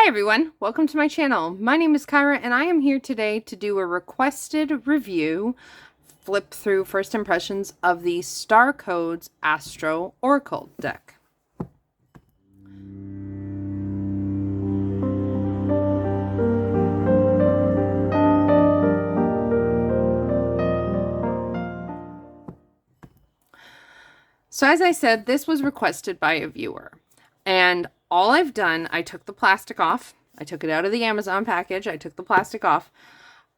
Hi everyone, welcome to my channel. My name is Kyra and I am here today to do a requested review, flip through first impressions of the Starcodes Astro Oracle deck. So as I said, this was requested by a viewer. And all I've done, I took the plastic off. I took it out of the Amazon package. I took the plastic off.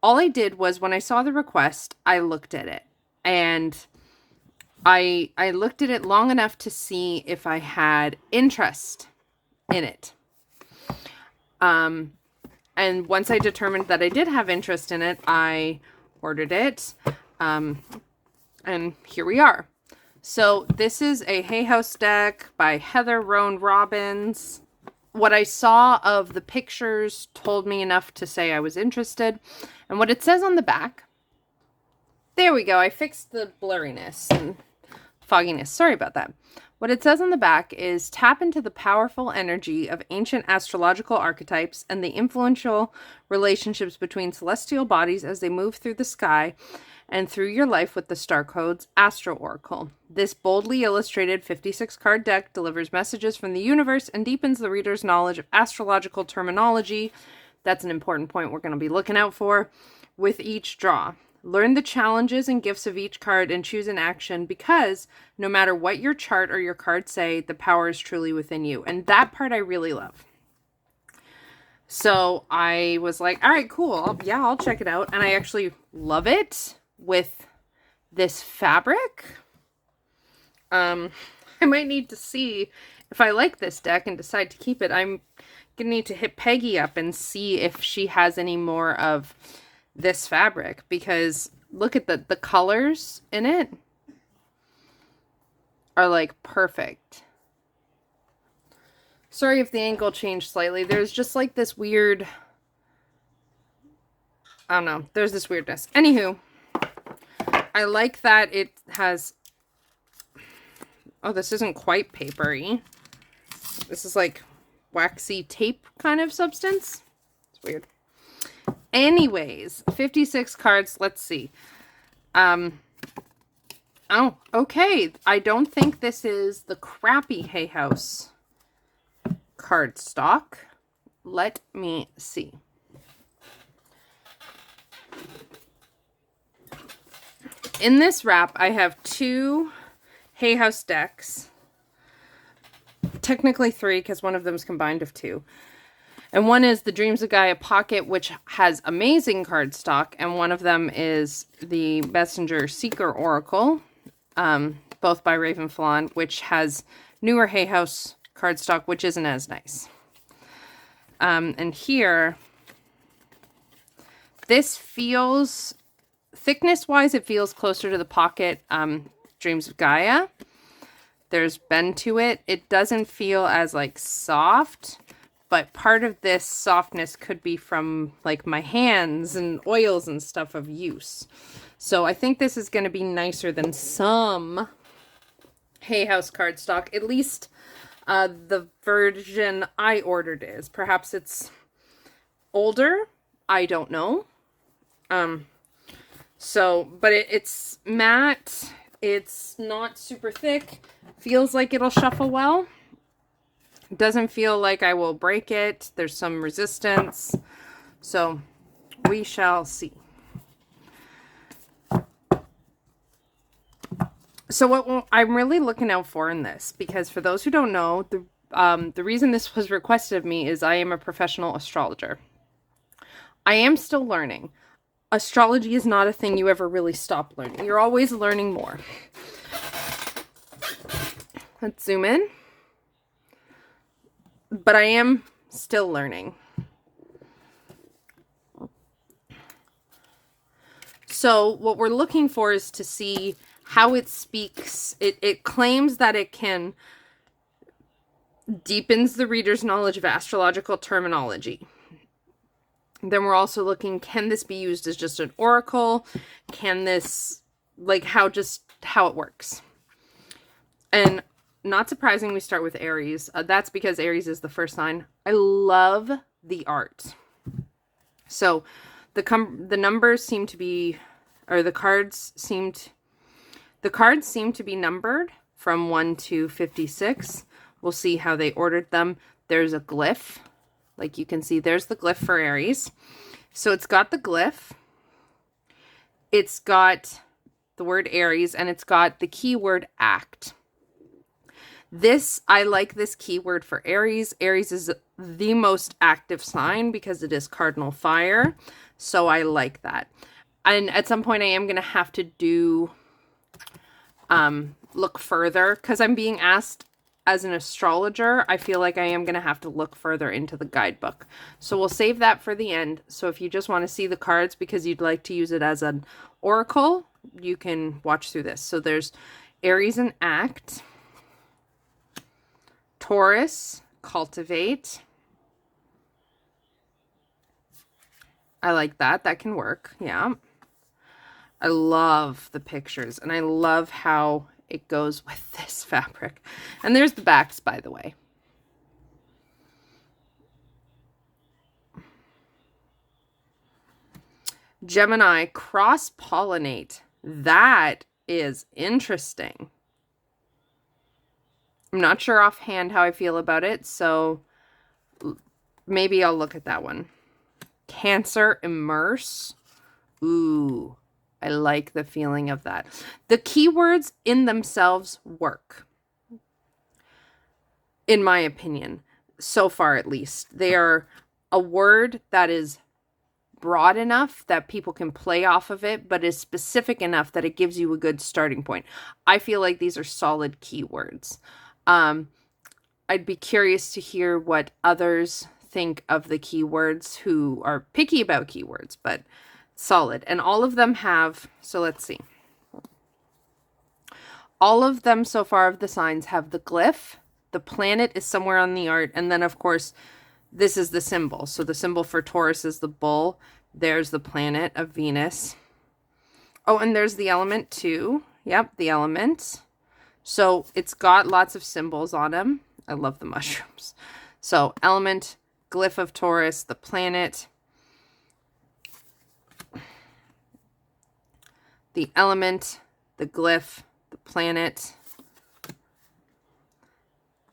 All I did was when I saw the request, I looked at it. And I looked at it long enough to see if I had interest in it. And once I determined that I did have interest in it, I ordered it. And here we are. So this is a Hay House deck by Heather Roan Robbins. What I saw of the pictures told me enough to say I was interested. And what it says on the back, there we go. I fixed the blurriness and fogginess. Sorry about that. What it says on the back is tap into the powerful energy of ancient astrological archetypes and the influential relationships between celestial bodies as they move through the sky and through your life with the Starcodes Astro Oracle. This boldly illustrated 56-card deck delivers messages from the universe and deepens the reader's knowledge of astrological terminology. That's an important point we're going to be looking out for with each draw. Learn the challenges and gifts of each card and choose an action because no matter what your chart or your cards say, the power is truly within you. And that part I really love. So I was like, all right, cool. I'll check it out. And I actually love it with this fabric. I might need to see if I like this deck and decide to keep it. I'm gonna need to hit Peggy up and see if she has any more of this fabric, because look at the colors in it are like perfect. Sorry if the angle changed slightly. There's just like this weird, I don't know, there's this weirdness. Anywho, I like that it has, oh, this isn't quite papery. This is like waxy tape kind of substance. It's weird. Anyways, 56 cards. Let's see. Oh, okay. I don't think this is the crappy Hay House card stock. Let me see. In this wrap, I have two Hay House decks. Technically three, because one of them is combined of two. And one is the Dreams of Gaia Pocket, which has amazing card stock. And one of them is the Messenger Seeker Oracle, both by Ravenflawn, which has newer Hay House card stock, which isn't as nice. And here, this feels, thickness-wise, it feels closer to the Pocket Dreams of Gaia. There's bend to it. It doesn't feel as, like, soft, but part of this softness could be from, like, my hands and oils and stuff of use. So I think this is going to be nicer than some Hay House cardstock. At least the version I ordered is. Perhaps it's older. I don't know. But it's matte. It's not super thick. Feels like it'll shuffle well. Doesn't feel like I will break it. There's some resistance. So we shall see. So what I'm really looking out for in this, because for those who don't know, the reason this was requested of me is I am a professional astrologer. I am still learning. Astrology is not a thing you ever really stop learning. You're always learning more. Let's zoom in. But I am still learning. So what we're looking for is to see how it speaks. It claims that it can deepens the reader's knowledge of astrological terminology. Then we're also looking, can this be used as just an oracle? Can this, like, how it works? And not surprising, we start with Aries. That's because Aries is the first sign. I love the art. So the numbers seem to be, or the cards seem to be numbered from 1 to 56. We'll see how they ordered them. There's a glyph. Like you can see, there's the glyph for Aries. So it's got the glyph. It's got the word Aries, and it's got the keyword act. I like this keyword for Aries. Aries is the most active sign because it is cardinal fire. So I like that. And at some point I am going to have to do, look further, because I'm being asked as an astrologer. I feel like I am going to have to look further into the guidebook. So we'll save that for the end. So if you just want to see the cards because you'd like to use it as an oracle, you can watch through this. So there's Aries and act. Taurus, cultivate. I like that. That can work. Yeah. I love the pictures, and I love how it goes with this fabric. And there's the backs, by the way. Gemini, cross-pollinate. That is interesting. I'm not sure offhand how I feel about it, so maybe I'll look at that one. Cancer, immerse. Ooh, I like the feeling of that. The keywords in themselves work, in my opinion, so far at least. They are a word that is broad enough that people can play off of it, but is specific enough that it gives you a good starting point. I feel like these are solid keywords. I'd be curious to hear what others think of the keywords who are picky about keywords, but solid. And all of them have, so let's see. All of them so far of the signs have the glyph. The planet is somewhere on the art. And then, of course, this is the symbol. So the symbol for Taurus is the bull. There's the planet of Venus. Oh, and there's the element too. Yep, the element. So it's got lots of symbols on them. I love the mushrooms. So element, glyph of Taurus, the planet, the element, the glyph, the planet,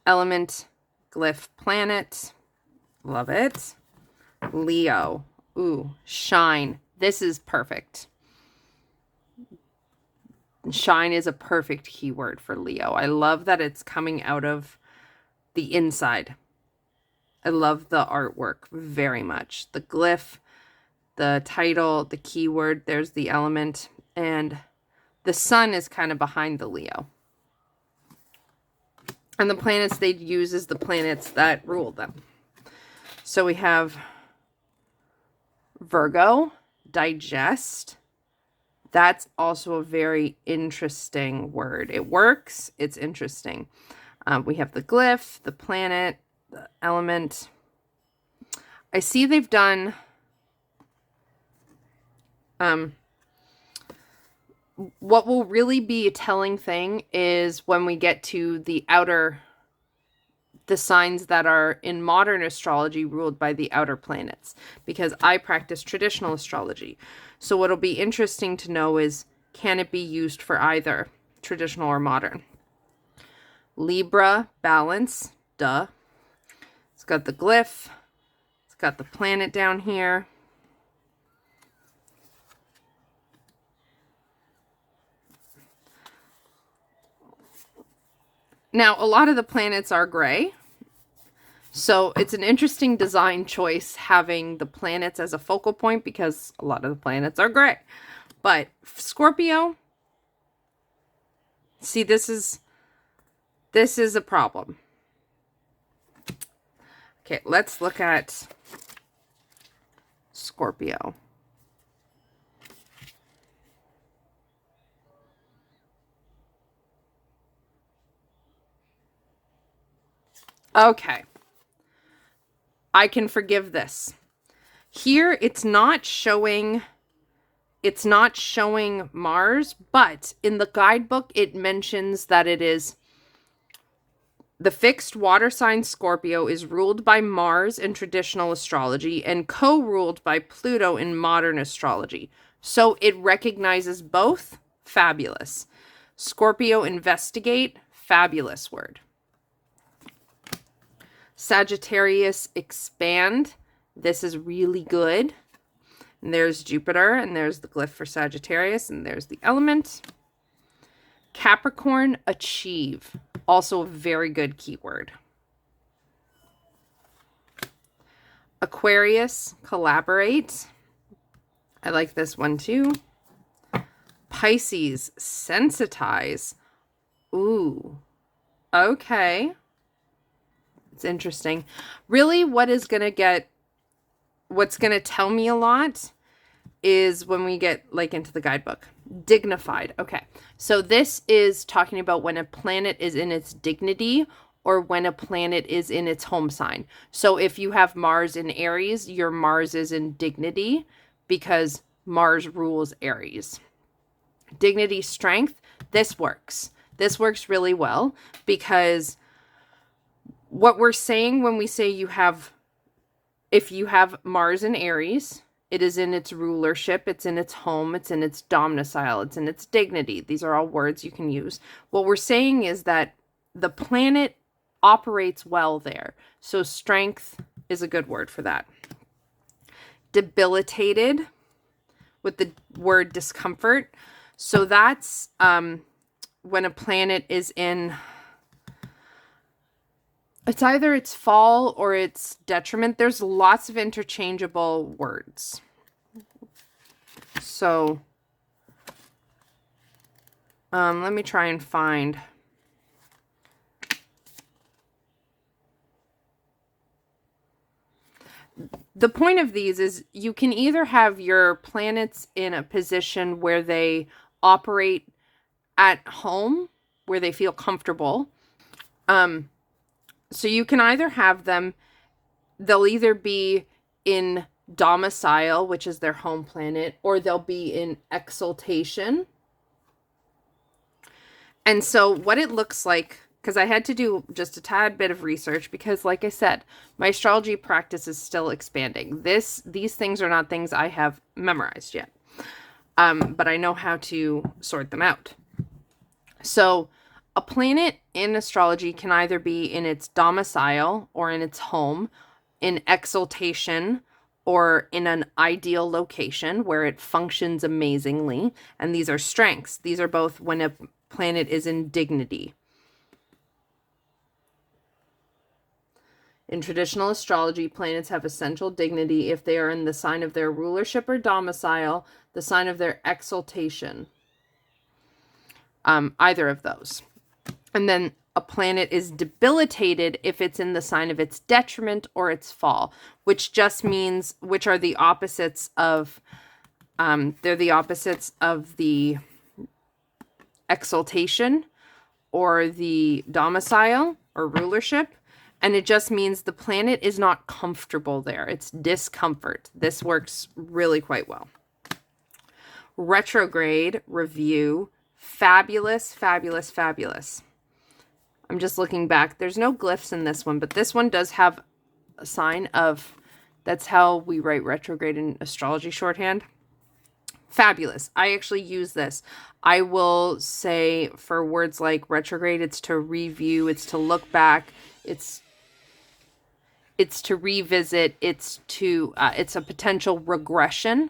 element, glyph, planet. Love it. Leo. Ooh, shine. This is perfect. Shine is a perfect keyword for Leo. I love that it's coming out of the inside. I love the artwork very much. The glyph, the title, the keyword, there's the element, and the sun is kind of behind the Leo. And the planets they'd use is the planets that rule them. So we have Virgo, digest. That's also a very interesting word. It works. It's interesting. We have the glyph, the planet, the element. I see they've done what will really be a telling thing is when we get to the signs that are in modern astrology ruled by the outer planets, because I practice traditional astrology. So what'll be interesting to know is, can it be used for either traditional or modern? Libra, balance, duh. It's got the glyph. It's got the planet down here. Now, a lot of the planets are gray. So it's an interesting design choice having the planets as a focal point because a lot of the planets are gray. But Scorpio, see, this is a problem. Okay, let's look at Scorpio. Okay. I can forgive this. Here, it's not showing Mars, but in the guidebook, it mentions that it is The fixed water sign Scorpio is ruled by Mars in traditional astrology and co-ruled by Pluto in modern astrology. So it recognizes both. Fabulous. Scorpio investigate. Fabulous word. Sagittarius expand. This is really good. And there's Jupiter, and there's the glyph for Sagittarius, and there's the element. Capricorn achieve. Also a very good keyword. Aquarius collaborate. I like this one too. Pisces sensitize. Ooh. Okay. It's interesting. Really, what's going to tell me a lot is when we get like into the guidebook. Dignified. Okay. So this is talking about when a planet is in its dignity or when a planet is in its home sign. So if you have Mars in Aries, your Mars is in dignity because Mars rules Aries. Dignity, strength. This works. This works really well because what we're saying when we say if you have Mars in Aries, it is in its rulership, it's in its home, it's in its domicile, it's in its dignity. These are all words you can use. What we're saying is that the planet operates well there. So strength is a good word for that. Debilitated with the word discomfort. So that's when a planet is in, it's either its fall or its detriment. There's lots of interchangeable words. So let me try and find. The point of these is you can either have your planets in a position where they operate at home, where they feel comfortable. So you can either have them, they'll either be in domicile, which is their home planet, or they'll be in exaltation. And so what it looks like, because I had to do just a tad bit of research because, like I said, my astrology practice is still expanding. These things are not things I have memorized yet, but I know how to sort them out. So a planet in astrology can either be in its domicile or in its home, in exaltation or in an ideal location where it functions amazingly. And these are strengths. These are both when a planet is in dignity. In traditional astrology, planets have essential dignity if they are in the sign of their rulership or domicile, the sign of their exaltation. Either of those. And then a planet is debilitated if it's in the sign of its detriment or its fall, which just means, which are the opposites of, they're the opposites of the exaltation or the domicile or rulership. And it just means the planet is not comfortable there. It's discomfort. This works really quite well. Retrograde, review, fabulous, fabulous, fabulous. I'm just looking back. There's no glyphs in this one, but this one does have a sign of, that's how we write retrograde in astrology shorthand. Fabulous. I actually use this. I will say for words like retrograde, it's to review, it's to look back, it's to revisit, it's a potential regression.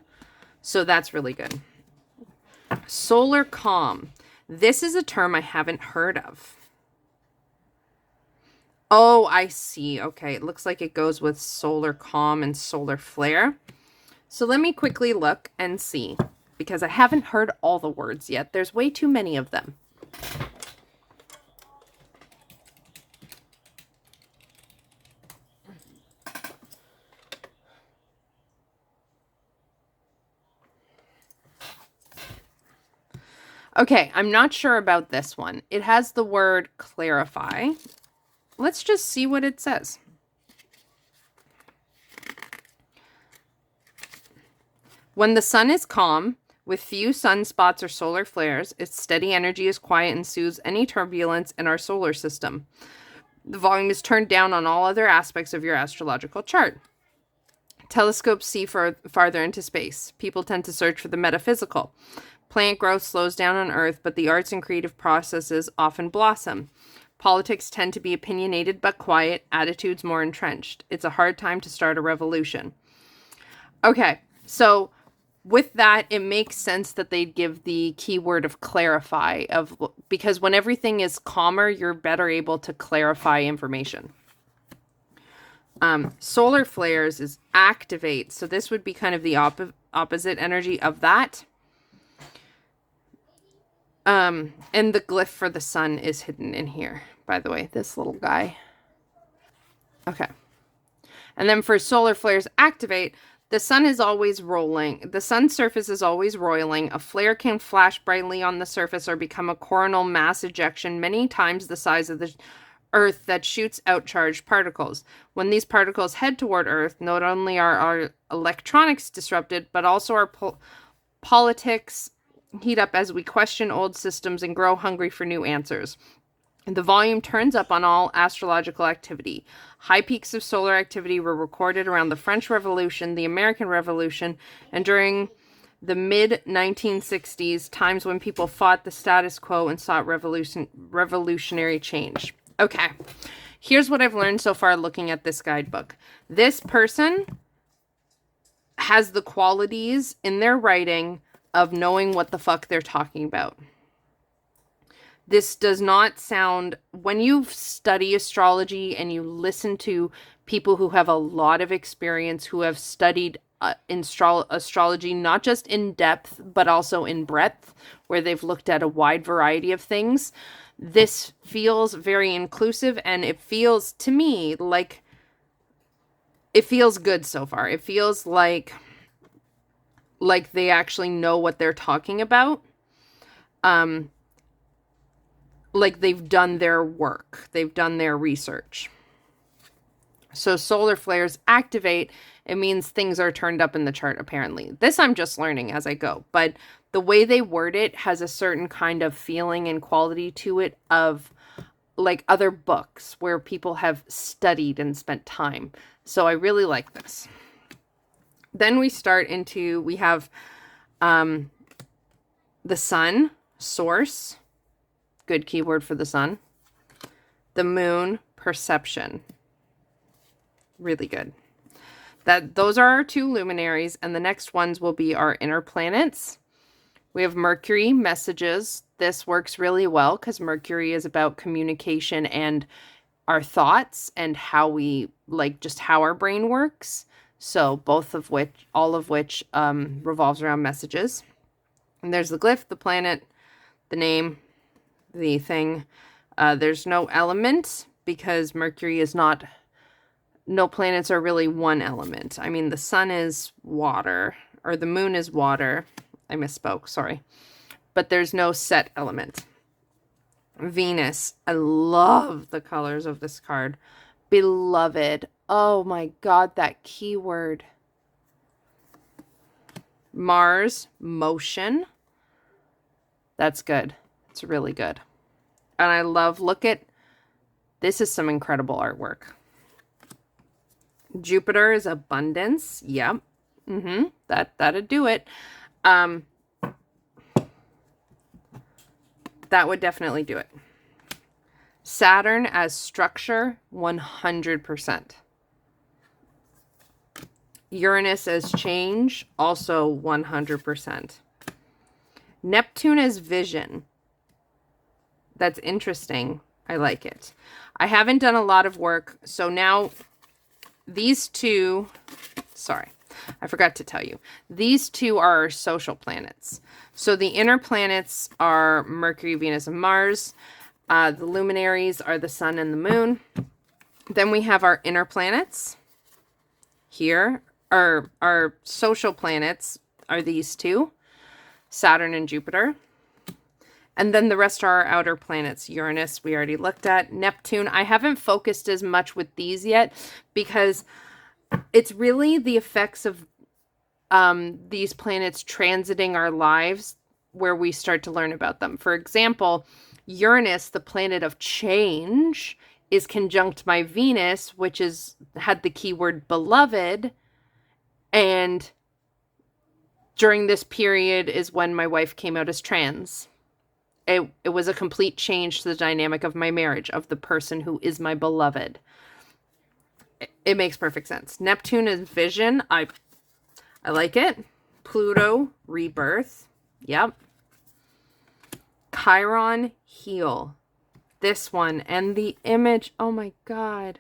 So that's really good. Solar calm. This is a term I haven't heard of. Oh, I see. Okay, it looks like it goes with solar calm and solar flare. So let me quickly look and see, because I haven't heard all the words yet. There's way too many of them. Okay, I'm not sure about this one. It has the word clarify. Let's just see what it says. When the sun is calm, with few sunspots or solar flares, its steady energy is quiet and soothes any turbulence in our solar system. The volume is turned down on all other aspects of your astrological chart. Telescopes see farther into space. People tend to search for the metaphysical. Plant growth slows down on Earth, but the arts and creative processes often blossom. Politics tend to be opinionated but quiet, attitudes more entrenched. It's a hard time to start a revolution. Okay, so with that, it makes sense that they'd give the keyword of clarify, because when everything is calmer, you're better able to clarify information. Solar flares is activate, so this would be kind of the opposite energy of that. And the glyph for the sun is hidden in here, by the way, this little guy. Okay. And then for solar flares activate, the sun is always rolling. The sun's surface is always roiling. A flare can flash brightly on the surface or become a coronal mass ejection many times the size of the Earth that shoots out charged particles. When these particles head toward Earth, not only are our electronics disrupted, but also our politics heat up as we question old systems and grow hungry for new answers. The volume turns up on all astrological activity. High peaks of solar activity were recorded around the French Revolution, the American Revolution, and during the mid-1960s, times when people fought the status quo and sought revolutionary change. Okay, here's what I've learned so far looking at this guidebook. This person has the qualities in their writing of knowing what the fuck they're talking about. This does not sound, when you study astrology and you listen to people who have a lot of experience, who have studied astrology, not just in depth, but also in breadth, where they've looked at a wide variety of things, this feels very inclusive, and it feels, to me, like, it feels good so far. It feels like they actually know what they're talking about. Like they've done their work. They've done their research. So solar flares activate. It means things are turned up in the chart, apparently. This I'm just learning as I go. But the way they word it has a certain kind of feeling and quality to it of like other books where people have studied and spent time. So I really like this. Then we have the sun, source. Good keyword for the sun. The moon, perception. Really good. Those are our two luminaries, and the next ones will be our inner planets. We have Mercury, messages. This works really well because Mercury is about communication and our thoughts and how we, like, just how our brain works. So all of which revolves around messages. And there's the glyph, the planet, the name, the thing. There's no element because Mercury is not, no planets are really one element. I mean, the sun is water, or the moon is water. I misspoke, sorry. But there's no set element. Venus. I love the colors of this card. Beloved. Oh my God, that keyword. Mars, motion. That's good. It's really good. And I love, this is some incredible artwork. Jupiter is abundance. Yep. That'd do it. That would definitely do it. Saturn as structure, 100%. Uranus as change, also 100%. Neptune as vision. That's interesting. I like it. I haven't done a lot of work, so now these two, sorry, I forgot to tell you. These two are our social planets. So the inner planets are Mercury, Venus, and Mars. The luminaries are the sun and the moon. Then we have our inner planets. Here are our social planets are these two, Saturn and Jupiter. And then the rest are our outer planets. Uranus, we already looked at. Neptune, I haven't focused as much with these yet because it's really the effects of these planets transiting our lives where we start to learn about them. For example, Uranus, the planet of change, is conjunct my Venus, which had the keyword beloved. And during this period is when my wife came out as trans. It was a complete change to the dynamic of my marriage, of the person who is my beloved. It makes perfect sense. Neptune is vision. I like it. Pluto, rebirth. Yep. Chiron, heal. This one. And the image. Oh my God.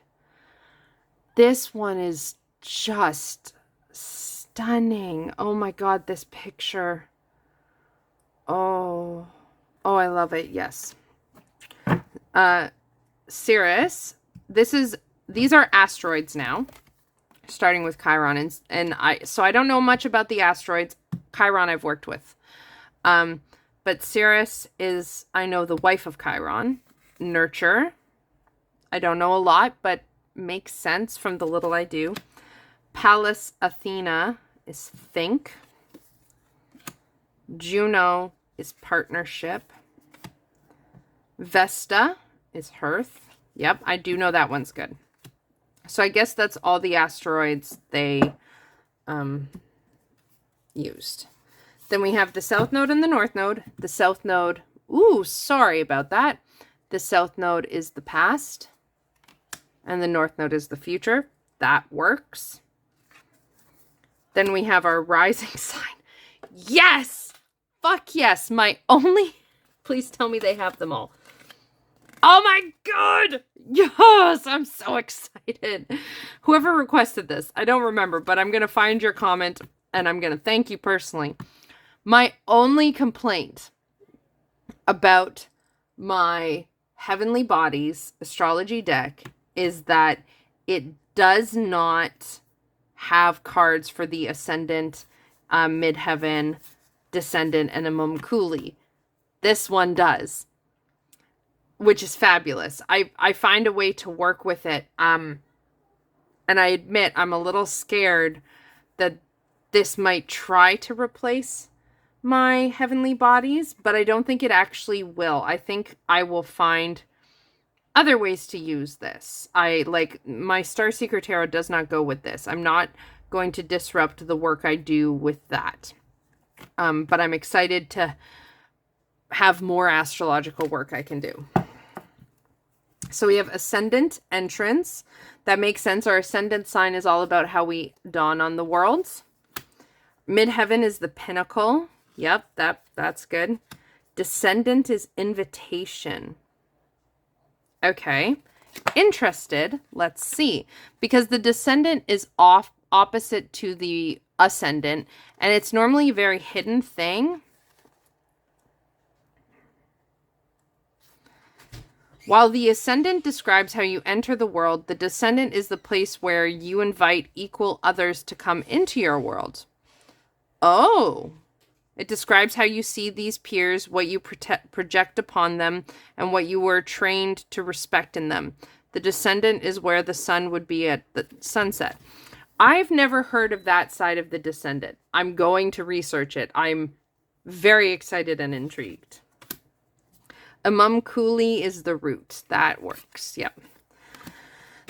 This one is just stunning. Oh my God, this picture. Oh, I love it. Yes. Sirius. These are asteroids now, starting with Chiron, so I don't know much about the asteroids. Chiron I've worked with. But Sirius is, I know, the wife of Chiron. Nurture. I don't know a lot, but makes sense from the little I do. Pallas Athena is think. Juno is partnership. Vesta is hearth. Yep, I do know that one's good. So I guess that's all the asteroids they used. Then we have the South Node and the North Node. The South Node, ooh, sorry about that. The South Node is the past. And the North Node is the future. That works. Then we have our rising sign. Yes! Fuck yes! Please tell me they have them all. Oh my God! Yes! I'm so excited. Whoever requested this, I don't remember, but I'm going to find your comment and I'm going to thank you personally. My only complaint about my Heavenly Bodies astrology deck is that it does not have cards for the Ascendant, Midheaven, Descendant, and Amumkuli. This one does, which is fabulous. I find a way to work with it. And I admit I'm a little scared that this might try to replace my Heavenly Bodies, but I don't think it actually will. I think I will find other ways to use this. My Starseeker Tarot does not go with this. I'm not going to disrupt the work I do with that. But I'm excited to have more astrological work I can do. So we have Ascendant entrance. That makes sense. Our Ascendant sign is all about how we dawn on the worlds. Midheaven is the pinnacle. Yep, that's good. Descendant is invitation. Okay. Interested. Let's see. Because the Descendant is opposite to the Ascendant, and it's normally a very hidden thing. While the Ascendant describes how you enter the world, the Descendant is the place where you invite equal others to come into your world. Oh. It describes how you see these peers, what you project upon them, and what you were trained to respect in them. The Descendant is where the sun would be at the sunset. I've never heard of that side of the Descendant. I'm going to research it. I'm very excited and intrigued. Amumkuli is the root. That works. Yep.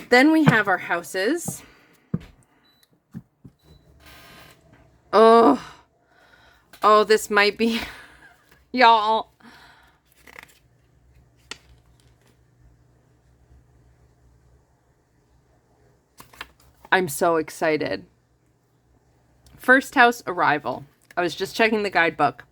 Then we have our houses. Oh, this might be... Y'all. I'm so excited. First house, arrival. I was just checking the guidebook.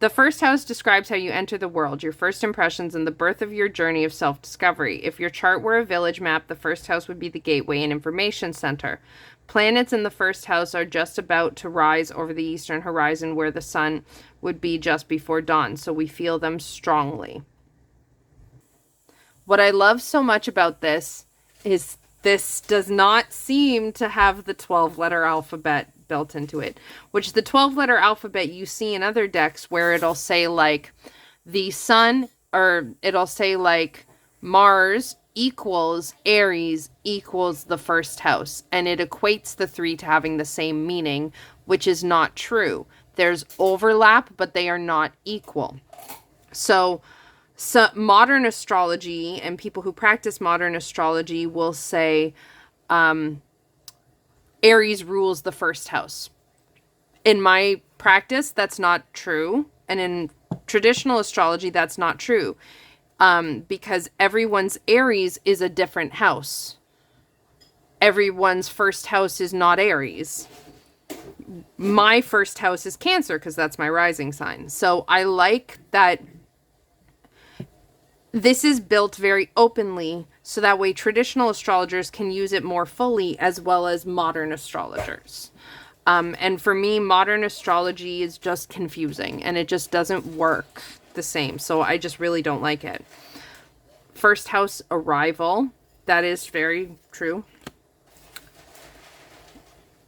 The first house describes how you enter the world, your first impressions, and the birth of your journey of self-discovery. If your chart were a village map, the first house would be the gateway and information center. Planets in the first house are just about to rise over the eastern horizon where the sun would be just before dawn, so we feel them strongly. What I love so much about this is this does not seem to have the 12-letter alphabet built into it, which the 12-letter alphabet you see in other decks where it'll say like the sun, or it'll say like Mars equals Aries equals the first house, and it equates the three to having the same meaning, which is not true. There's overlap, but they are not equal. So So modern astrology and people who practice modern astrology will say Aries rules the first house. In my practice, that's not true. And in traditional astrology, that's not true. Because everyone's Aries is a different house. Everyone's first house is not Aries. My first house is Cancer because that's my rising sign. So I like that this is built very openly so that way traditional astrologers can use it more fully as well as modern astrologers. And for me, modern astrology is just confusing and it just doesn't work the same. So I just really don't like it. First house arrival. That is very true.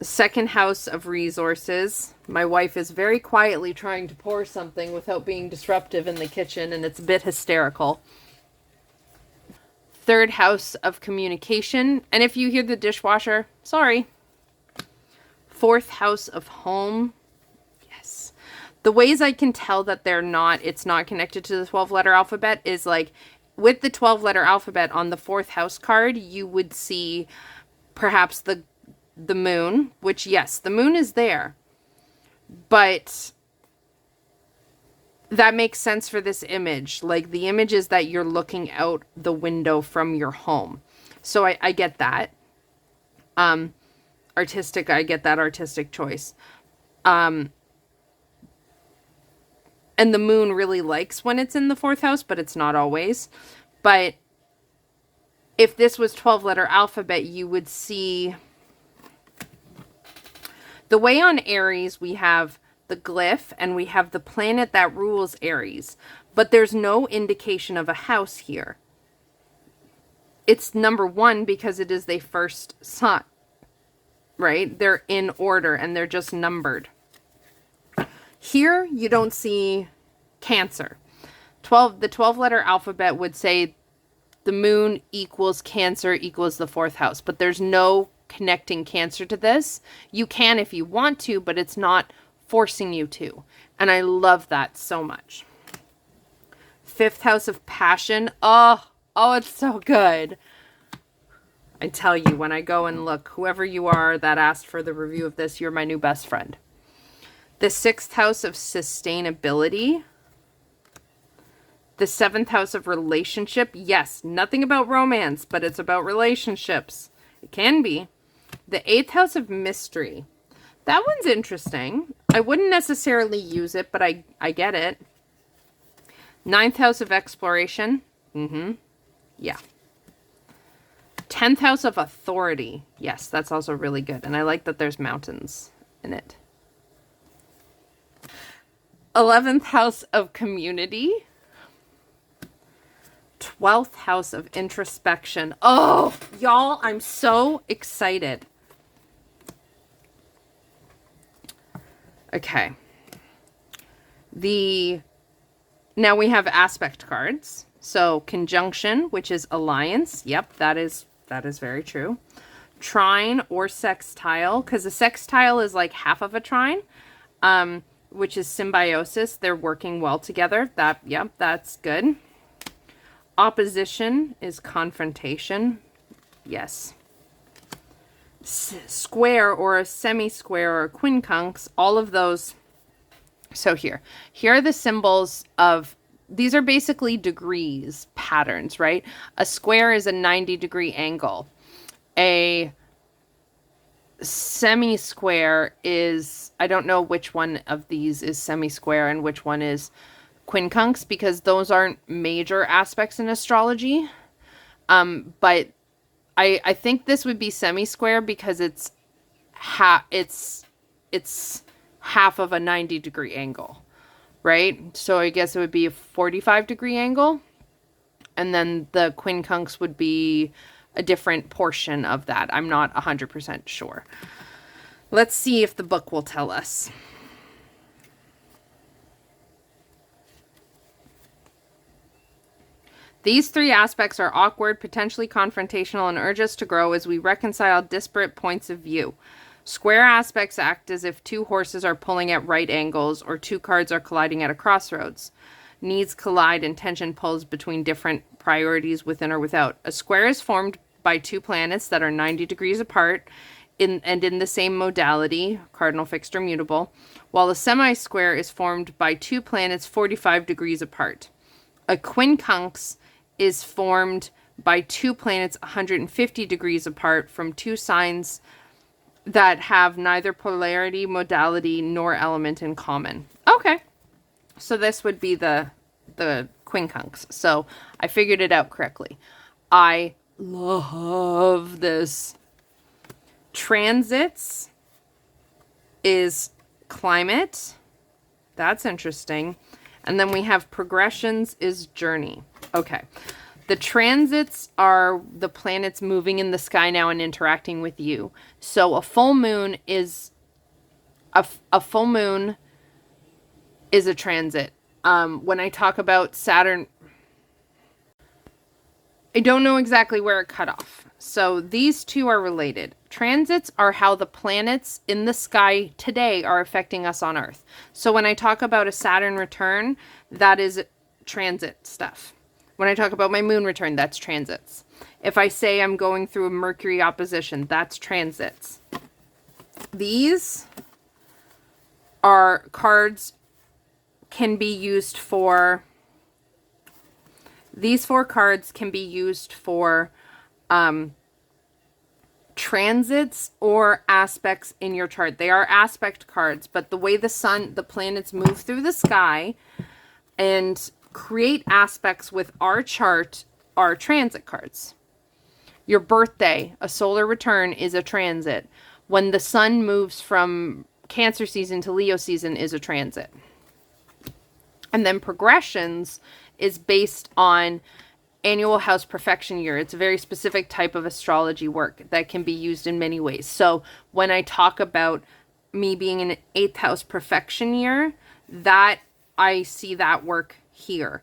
Second house of resources. My wife is very quietly trying to pour something without being disruptive in the kitchen, and it's a bit hysterical. Third house of communication. And if you hear the dishwasher, sorry. Fourth house of home. Yes. The ways I can tell that it's not connected to the 12-letter alphabet is like with the 12-letter alphabet on the fourth house card, you would see perhaps the moon, which yes, the moon is there, but that makes sense for this image. Like the image is that you're looking out the window from your home. So I get that. Artistic, I get that artistic choice. And the moon really likes when it's in the fourth house, but it's not always. But if this was 12-letter alphabet, you would see the way on Aries, we have the glyph and we have the planet that rules Aries, but there's no indication of a house here. It's number 1 because it is the first sign, right? They're in order and they're just numbered. Here, you don't see Cancer. The 12-letter alphabet would say the moon equals Cancer equals the fourth house, but there's no connecting Cancer to this. You can if you want to, but it's not forcing you to. And I love that so much. Fifth house of passion. Oh, it's so good. I tell you, when I go and look, whoever you are that asked for the review of this, you're my new best friend. The sixth house of sustainability. The seventh house of relationship. Yes, nothing about romance, but it's about relationships. It can be. The eighth house of mystery. That one's interesting. I wouldn't necessarily use it, but I get it. Ninth house of exploration. Yeah. 10th house of authority. Yes, that's also really good. And I like that there's mountains in it. 11th house of community. 12th house of introspection. Oh, y'all, I'm so excited. Okay. Now we have aspect cards. So conjunction, which is alliance. Yep, that is very true. Trine or sextile, because a sextile is like half of a trine, which is symbiosis. They're working well together. That's good. Opposition is confrontation. Yes. Square or a semi-square or a quincunx, all of those. So here are the symbols of, these are basically degrees, patterns, right? A square is a 90-degree angle. A semi-square is, I don't know which one of these is semi-square and which one is quincunx, because those aren't major aspects in astrology. But I think this would be semi-square because it's half of a 90-degree angle, right? So I guess it would be a 45-degree angle. And then the quincunx would be a different portion of that. I'm not 100% sure. Let's see if the book will tell us. These three aspects are awkward, potentially confrontational, and urge us to grow as we reconcile disparate points of view. Square aspects act as if two horses are pulling at right angles or two cards are colliding at a crossroads. needs collide and tension pulls between different priorities within or without. A square is formed by two planets that are 90 degrees apart in the same modality, cardinal, fixed, or mutable, while a semi-square is formed by two planets 45 degrees apart. A quincunx is formed by two planets 150 degrees apart from two signs that have neither polarity, modality, nor element in common. Okay. So this would be the quincunx. So I figured it out correctly. I love this. Transits is climate. That's interesting. And then we have progressions is journey. Okay. The transits are the planets moving in the sky now and interacting with you. So a full moon is a full moon is a transit. When I talk about Saturn, I don't know exactly where it cut off. So these two are related. Transits are how the planets in the sky today are affecting us on Earth. So when I talk about a Saturn return, that is transit stuff. When I talk about my moon return, that's transits. If I say I'm going through a Mercury opposition, that's transits. These are cards can be used for, these four cards can be used for transits or aspects in your chart. They are aspect cards, but the way the planets move through the sky and create aspects with our chart are transit cards. Your birthday, a solar return, is a transit. When the sun moves from Cancer season to Leo season is a transit. And then progressions is based on annual house perfection year. It's a very specific type of astrology work that can be used in many ways. So when I talk about me being in an 8th house perfection year, that I see that work here.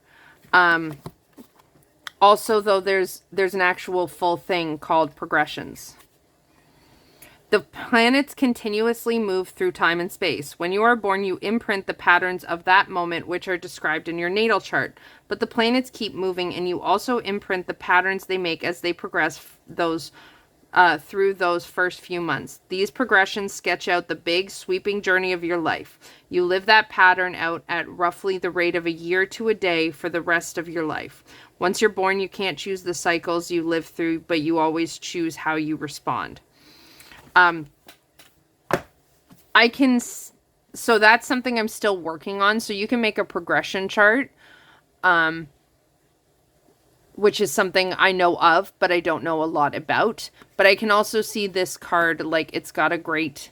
Also, though, there's an actual full thing called progressions. The planets continuously move through time and space. When you are born, you imprint the patterns of that moment, which are described in your natal chart. But the planets keep moving, and you also imprint the patterns they make as they progress through those first few months. These progressions sketch out the big, sweeping journey of your life. You live that pattern out at roughly the rate of a year to a day for the rest of your life. Once you're born, you can't choose the cycles you live through, but you always choose how you respond. So that's something I'm still working on. So you can make a progression chart, which is something I know of, but I don't know a lot about. But I can also see this card, like it's got a great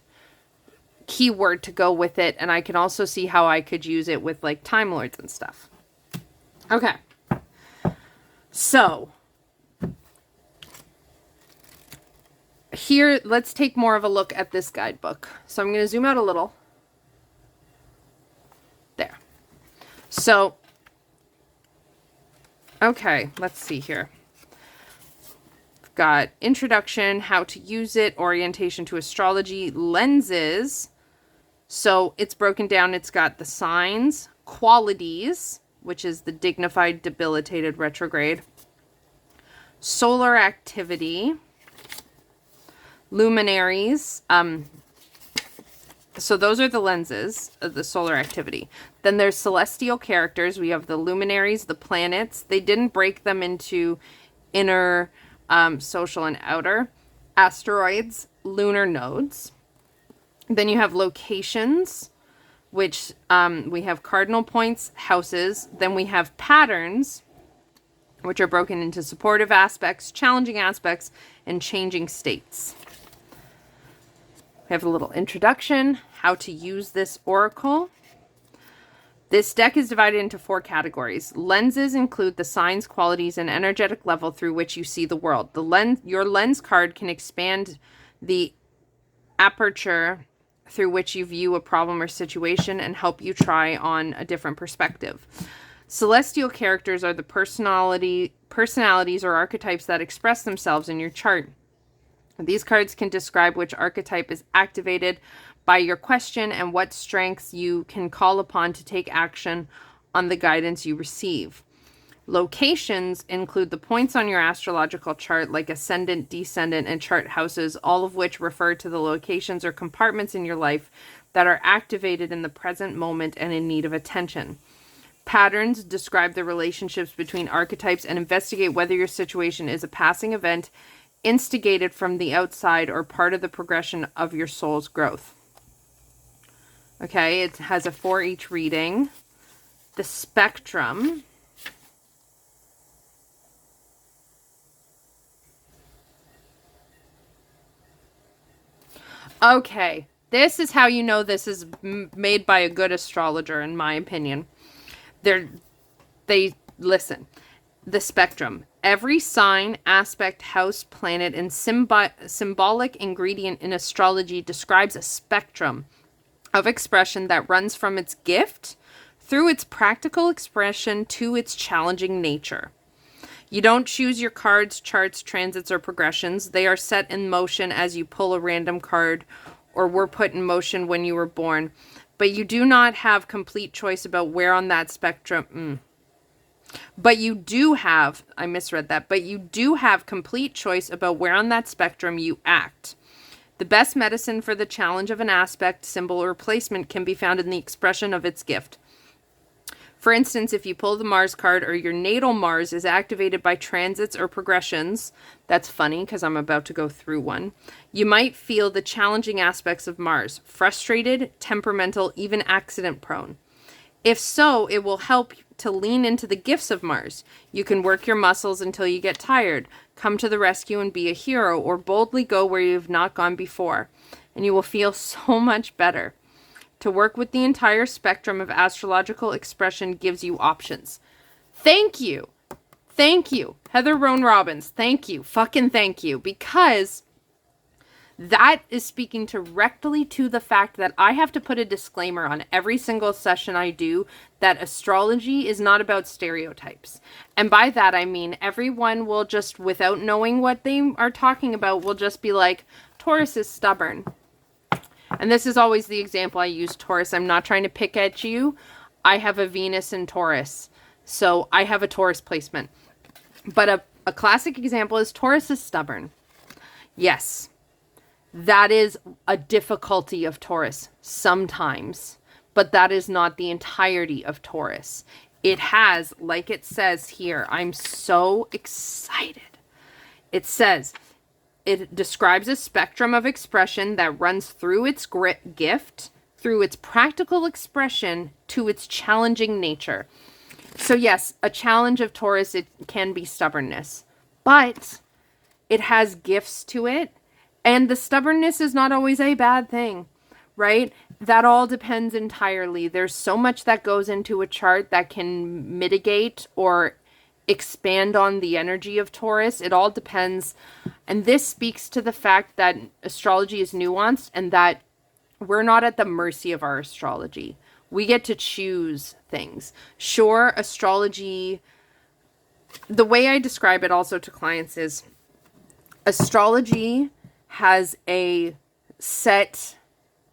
keyword to go with it. And I can also see how I could use it with like Time Lords and stuff. Okay. So here, let's take more of a look at this guidebook. So I'm going to zoom out a little. There. So, okay, let's see here. We've got introduction, how to use it, orientation to astrology, lenses. So it's broken down. It's got the signs, qualities, which is the dignified, debilitated, retrograde, solar activity, luminaries. So those are the lenses of the solar activity. Then there's celestial characters. We have the luminaries, the planets. They didn't break them into inner, social, and outer. Asteroids, lunar nodes. Then you have locations, which we have cardinal points, houses. Then we have patterns, which are broken into supportive aspects, challenging aspects, and changing states. We have a little introduction, how to use this oracle. This deck is divided into 4 categories. Lenses include the signs, qualities, and energetic level through which you see the world. Your lens card can expand the aperture through which you view a problem or situation and help you try on a different perspective. Celestial characters are the personalities or archetypes that express themselves in your chart. These cards can describe which archetype is activated by your question and what strengths you can call upon to take action on the guidance you receive. Locations include the points on your astrological chart, like ascendant, descendant, and chart houses, all of which refer to the locations or compartments in your life that are activated in the present moment and in need of attention. Patterns describe the relationships between archetypes and investigate whether your situation is a passing event, instigated from the outside, or part of the progression of your soul's growth. Okay, it has a for each reading. The spectrum. Okay, this is how you know this is made by a good astrologer, in my opinion. They listen. The spectrum. Every sign, aspect, house, planet, and symbolic ingredient in astrology describes a spectrum of expression that runs from its gift through its practical expression to its challenging nature. You don't choose your cards, charts, transits, or progressions. They are set in motion as you pull a random card or were put in motion when you were born. But you do not have complete choice about where on that spectrum... But you do have... I misread that. But you do have complete choice about where on that spectrum you act. The best medicine for the challenge of an aspect, symbol, or placement can be found in the expression of its gift. For instance, if you pull the Mars card or your natal Mars is activated by transits or progressions, that's funny because I'm about to go through one, you might feel the challenging aspects of Mars, frustrated, temperamental, even accident prone. If so, it will help to lean into the gifts of Mars. You can work your muscles until you get tired, come to the rescue and be a hero, or boldly go where you've not gone before, and you will feel so much better. To work with the entire spectrum of astrological expression gives you options. Thank you. Thank you. Heather Roan Robbins, thank you. Fucking thank you. Because that is speaking directly to the fact that I have to put a disclaimer on every single session I do that astrology is not about stereotypes. And by that I mean everyone will just, without knowing what they are talking about, will just be like, Taurus is stubborn. And this is always the example I use, Taurus. I'm not trying to pick at you. I have a Venus in Taurus. So I have a Taurus placement. But a classic example is Taurus is stubborn. Yes, that is a difficulty of Taurus sometimes. But that is not the entirety of Taurus. It has, like it says here, I'm so excited. It says... It describes a spectrum of expression that runs through its gift, through its practical expression, to its challenging nature. So yes, a challenge of Taurus, it can be stubbornness. But it has gifts to it. And the stubbornness is not always a bad thing, right? That all depends entirely. There's so much that goes into a chart that can mitigate or expand on the energy of Taurus. It all depends. And this speaks to the fact that astrology is nuanced and that we're not at the mercy of our astrology. We get to choose things. Sure, astrology, the way I describe it also to clients is astrology has a set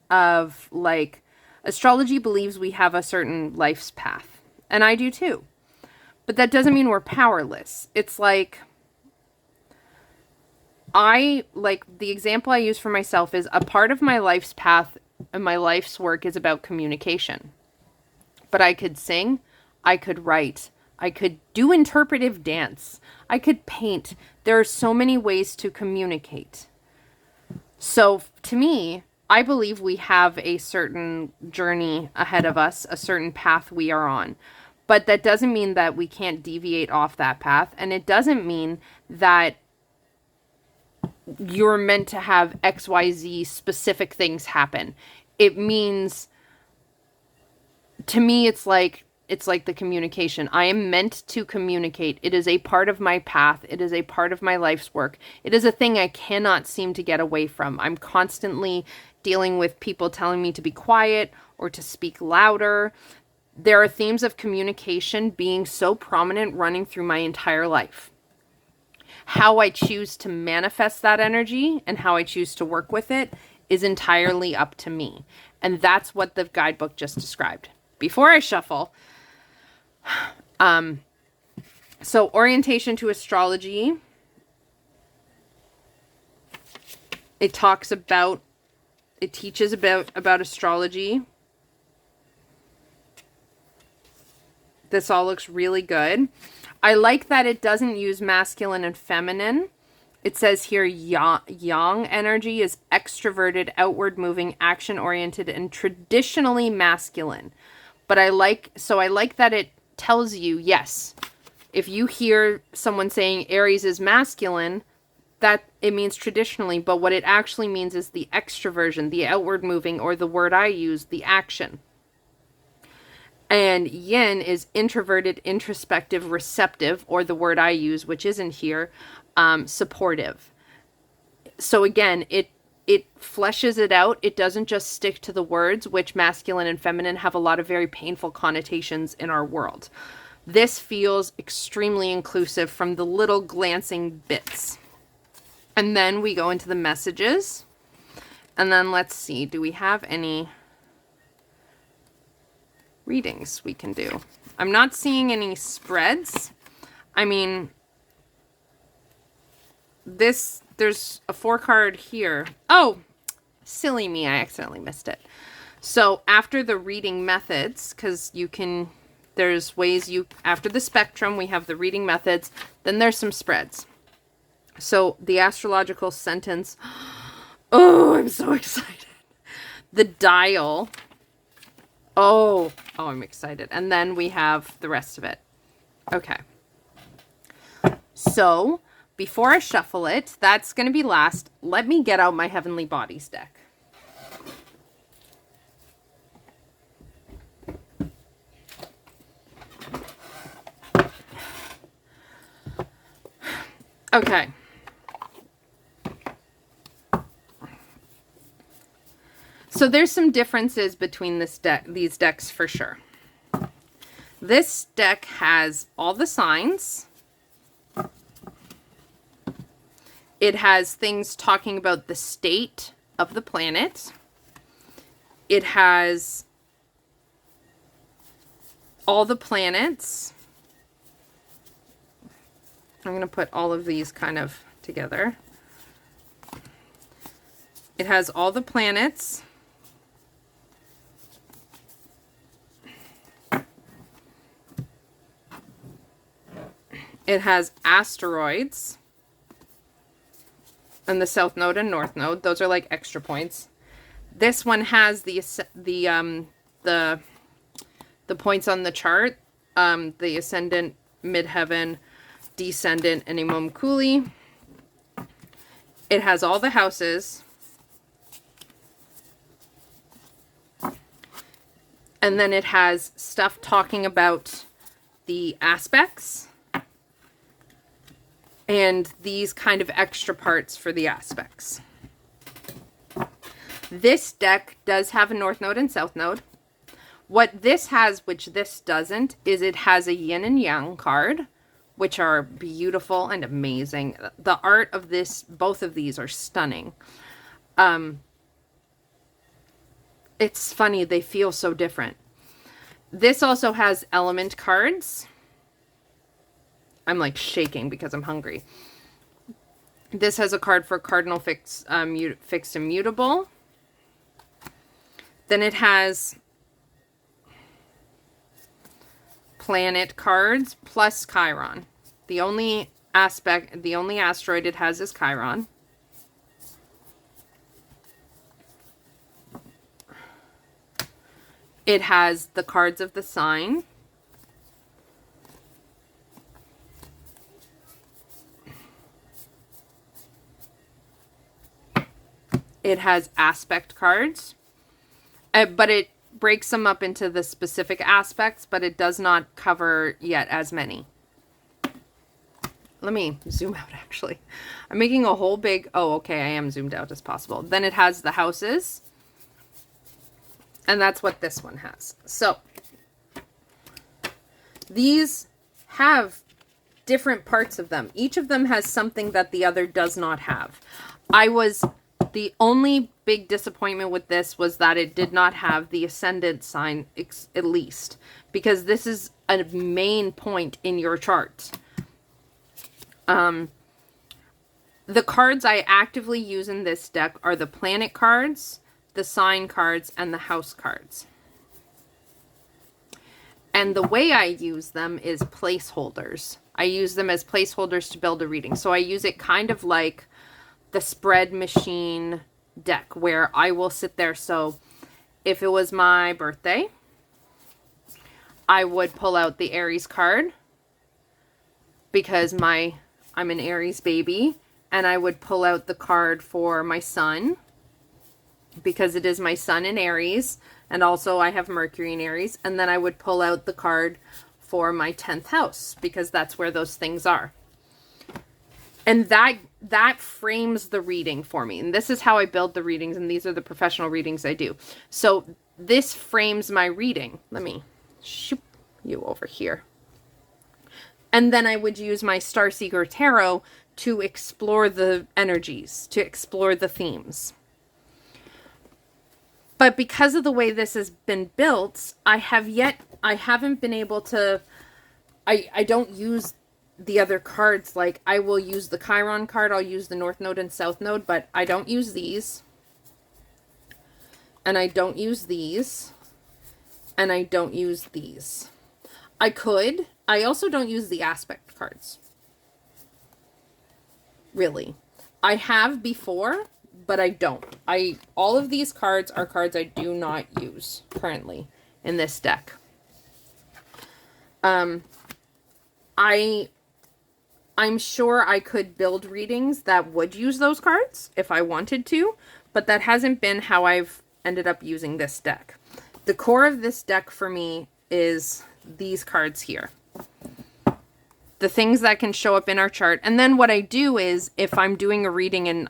of, like, astrology believes we have a certain life's path. And I do too. But that doesn't mean we're powerless. It's like, the example I use for myself is a part of my life's path and my life's work is about communication. But I could sing, I could write, I could do interpretive dance, I could paint. There are so many ways to communicate. So to me, I believe we have a certain journey ahead of us, a certain path we are on. But that doesn't mean that we can't deviate off that path. And it doesn't mean that you're meant to have XYZ specific things happen. It means, to me, it's like the communication. I am meant to communicate. It is a part of my path. It is a part of my life's work. It is a thing I cannot seem to get away from. I'm constantly dealing with people telling me to be quiet or to speak louder. There are themes of communication being so prominent running through my entire life. How I choose to manifest that energy and how I choose to work with it is entirely up to me. And that's what the guidebook just described. Before I shuffle, So orientation to astrology. It teaches about astrology. This all looks really good. I like that it doesn't use masculine and feminine. It says here yang energy is extroverted, outward moving, action oriented, and traditionally masculine. But I like that it tells you, yes, if you hear someone saying Aries is masculine, that it means traditionally, but what it actually means is the extroversion, the outward moving, or the word I use, the action. And yin is introverted, introspective, receptive, or the word I use, which isn't here, supportive. So again, it fleshes it out. It doesn't just stick to the words, which masculine and feminine have a lot of very painful connotations in our world. This feels extremely inclusive from the little glancing bits. And then we go into the messages. And then let's see, do we have any readings we can do? I'm not seeing any spreads. I mean, there's a 4-card here. Oh, silly me, I accidentally missed it. So after the reading methods, because there's ways after the spectrum, we have the reading methods, then there's some spreads. So the astrological sentence, oh, I'm so excited. The dial, oh, I'm excited. And then we have the rest of it. Okay. So before I shuffle it, that's going to be last. Let me get out my Heavenly Bodies deck. Okay. So there's some differences between these decks for sure. This deck has all the signs. It has things talking about the state of the planet. It has all the planets. I'm going to put all of these kind of together. It has all the planets. It has asteroids. And the south node and north node. Those are like extra points. This one has the points on the chart. The ascendant, midheaven, descendant, and Imam Kuli. It has all the houses. And then it has stuff talking about the aspects. And these kind of extra parts for the aspects. This deck does have a north node and south node. What this has, which this doesn't, is it has a yin and yang card, which are beautiful and amazing. The art of both of these are stunning. It's funny, they feel so different. This also has element cards. I'm like shaking because I'm hungry. This has a card for cardinal fixed and mutable. Then it has planet cards plus Chiron. The only asteroid it has is Chiron. It has the cards of the sign. It has aspect cards, but it breaks them up into the specific aspects, but it does not cover yet as many. Let me zoom out, actually. I'm making a whole big... Oh, okay, I am zoomed out as possible. Then it has the houses, and that's what this one has. So, these have different parts of them. Each of them has something that the other does not have. I was The only big disappointment with this was that it did not have the ascendant sign, at least, because this is a main point in your chart. The cards I actively use in this deck are the planet cards, the sign cards, and the house cards. And the way I use them is placeholders. I use them as placeholders to build a reading. So I use it kind of like the spread machine deck, where I will sit there. So if it was my birthday, I would pull out the Aries card because I'm an Aries baby, and I would pull out the card for my sun because it is my sun in Aries, and also I have Mercury in Aries, and then I would pull out the card for my 10th house because that's where those things are. And that frames the reading for me. And this is how I build the readings, and these are the professional readings I do. So this frames my reading. Let me shoot you over here. And then I would use my Starseeker Tarot to explore the energies, to explore the themes. But because of the way this has been built, I haven't been able to, I don't use the other cards. Like, I will use the Chiron card, I'll use the North Node and South Node, but I don't use these. And I don't use these. And I don't use these. I could. I also don't use the aspect cards. Really. I have before, but I don't. All of these cards are cards I do not use currently in this deck. I'm sure I could build readings that would use those cards if I wanted to, but that hasn't been how I've ended up using this deck. The core of this deck for me is these cards here. The things that can show up in our chart. And then what I do is, if I'm doing a reading and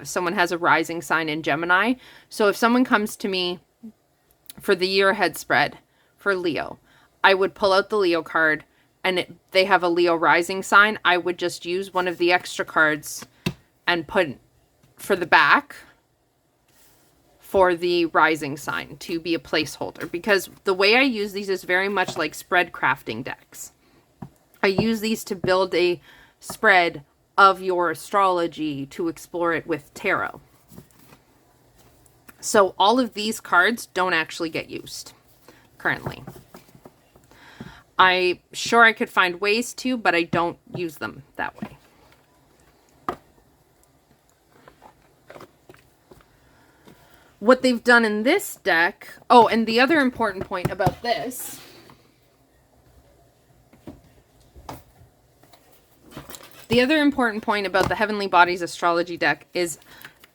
someone has a rising sign in Gemini, so if someone comes to me for the year ahead spread for Leo, I would pull out the Leo card, and they have a Leo rising sign, I would just use one of the extra cards and put for the back for the rising sign to be a placeholder. Because the way I use these is very much like spread crafting decks. I use these to build a spread of your astrology to explore it with tarot. So all of these cards don't actually get used currently. I'm sure I could find ways to, but I don't use them that way. What they've done in this deck... Oh, and the other important point about this... The other important point about the Heavenly Bodies Astrology deck is,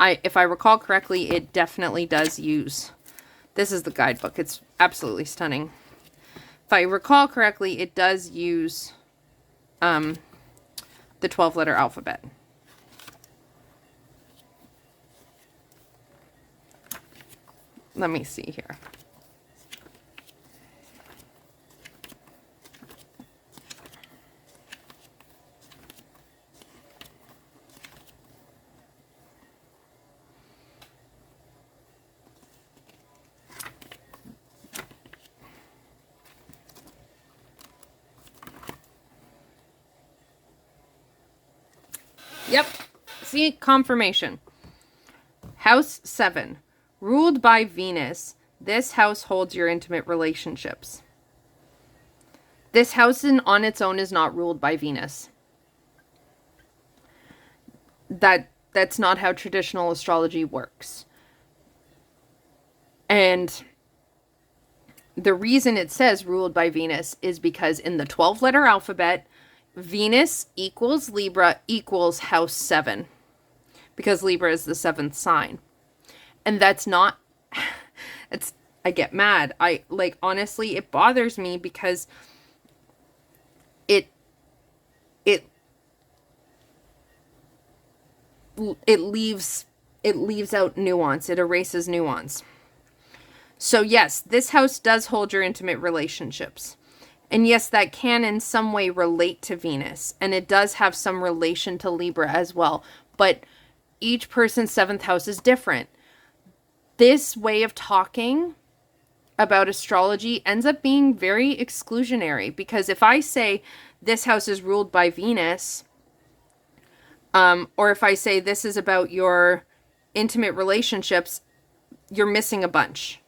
if I recall correctly, it definitely does use... This is the guidebook. It's absolutely stunning. If I recall correctly, it does use the 12-letter alphabet. Let me see here. Yep. See, confirmation. House 7. Ruled by Venus. This house holds your intimate relationships. This house on its own is not ruled by Venus. That's not how traditional astrology works. And the reason it says ruled by Venus is because in the 12-letter alphabet, Venus equals Libra equals house 7, because Libra is the 7th sign. And that's not, I get mad. Honestly, it bothers me because it leaves out nuance. It erases nuance. So yes, this house does hold your intimate relationships. And yes, that can in some way relate to Venus. And it does have some relation to Libra as well. But each person's 7th house is different. This way of talking about astrology ends up being very exclusionary, because if I say this house is ruled by Venus, or if I say this is about your intimate relationships, you're missing a bunch.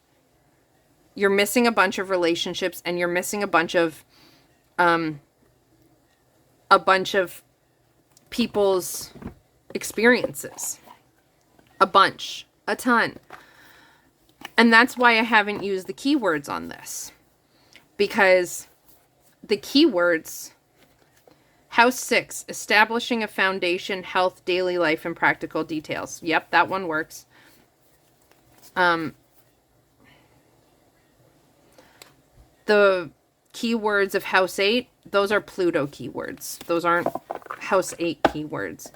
You're missing a bunch of relationships, and you're missing a bunch of people's experiences. A ton. And that's why I haven't used the keywords on this. Because the keywords, House 6, establishing a foundation, health, daily life, and practical details. Yep, that one works. The keywords of House 8, those are Pluto keywords. Those aren't House 8 keywords.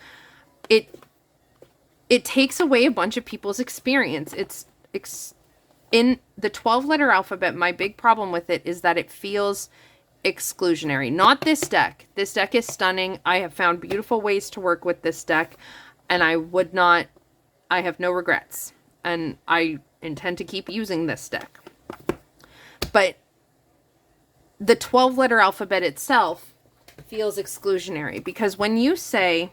It takes away a bunch of people's experience. In the 12-letter alphabet, my big problem with it is that it feels exclusionary. Not this deck. This deck is stunning. I have found beautiful ways to work with this deck, and I have no regrets. And I intend to keep using this deck. But the 12-letter alphabet itself feels exclusionary, because when you say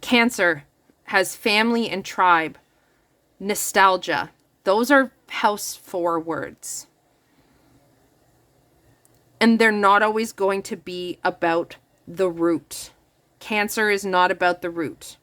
Cancer has family and tribe, nostalgia, those are House 4 words. And they're not always going to be about the root. Cancer is not about the root.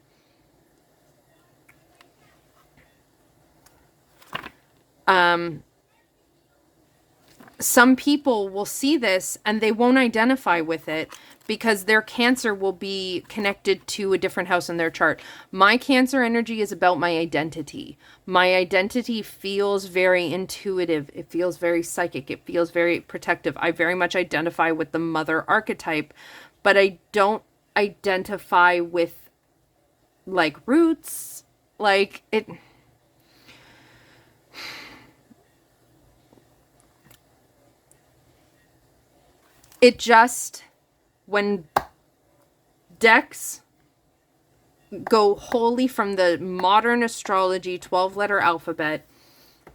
Some people will see this and they won't identify with it because their Cancer will be connected to a different house in their chart. My Cancer energy is about my identity. My identity feels very intuitive. It feels very psychic. It feels very protective. I very much identify with the mother archetype, but I don't identify with like roots. Like it... It just, when decks go wholly from the modern astrology 12-letter alphabet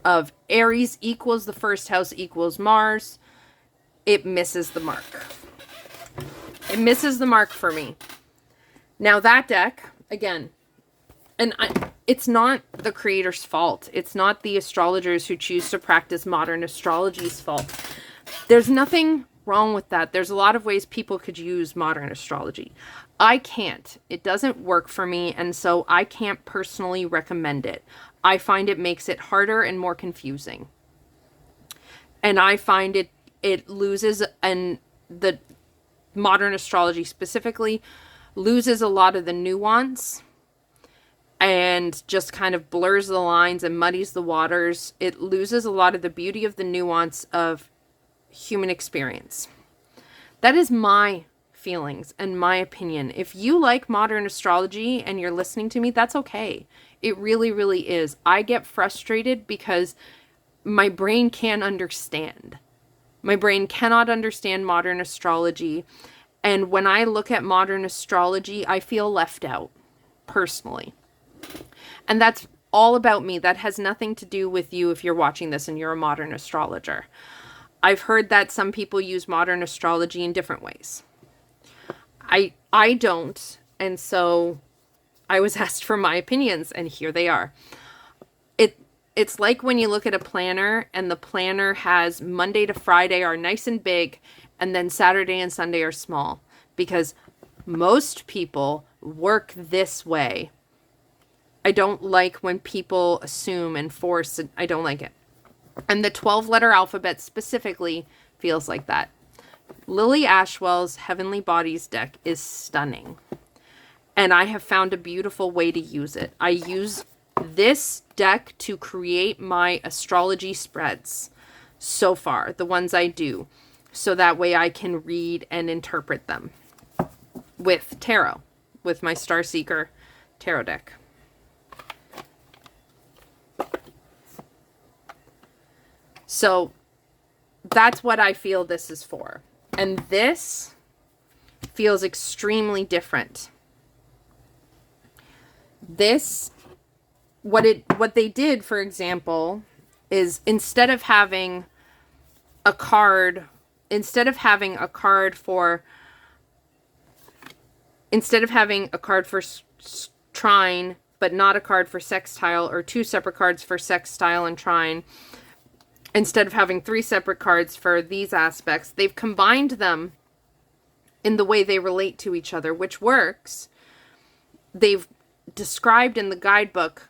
of Aries equals the first house equals Mars, it misses the mark. It misses the mark for me. Now that deck, again, it's not the creator's fault. It's not the astrologers who choose to practice modern astrology's fault. There's nothing wrong with that. There's a lot of ways people could use modern astrology. I can't. It doesn't work for me, and so I can't personally recommend it. I find it makes it harder and more confusing. And I find it loses, and the modern astrology specifically loses a lot of the nuance and just kind of blurs the lines and muddies the waters. It loses a lot of the beauty of the nuance of human experience. That is my feelings and my opinion. If you like modern astrology and you're listening to me, that's okay. It really, really is. I get frustrated because my brain can't understand. My brain cannot understand modern astrology. And when I look at modern astrology, I feel left out, personally. And that's all about me. That has nothing to do with you if you're watching this and you're a modern astrologer. I've heard that some people use modern astrology in different ways. I don't, and so I was asked for my opinions, and here they are. It's like when you look at a planner, and the planner has Monday to Friday are nice and big, and then Saturday and Sunday are small, because most people work this way. I don't like when people assume and force, I don't like it. And the 12-letter alphabet specifically feels like that. Lily Ashwell's Heavenly Bodies deck is stunning. And I have found a beautiful way to use it. I use this deck to create my astrology spreads so far, the ones I do. So that way I can read and interpret them with tarot, with my Starseeker tarot deck. So that's what I feel this is for. And this feels extremely different. This, what they did, for example, is instead of having a card for trine, but not a card for sextile, or 2 separate cards for sextile and trine, instead of having 3 separate cards for these aspects, they've combined them in the way they relate to each other, which works. They've described in the guidebook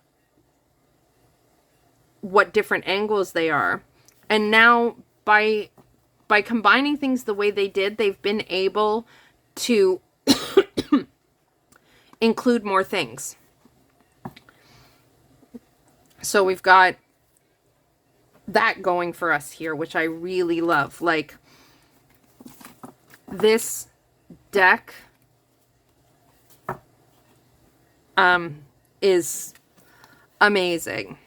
what different angles they are. And now by combining things the way they did, they've been able to include more things. So we've got that going for us here, which I really love. Like, this deck is amazing.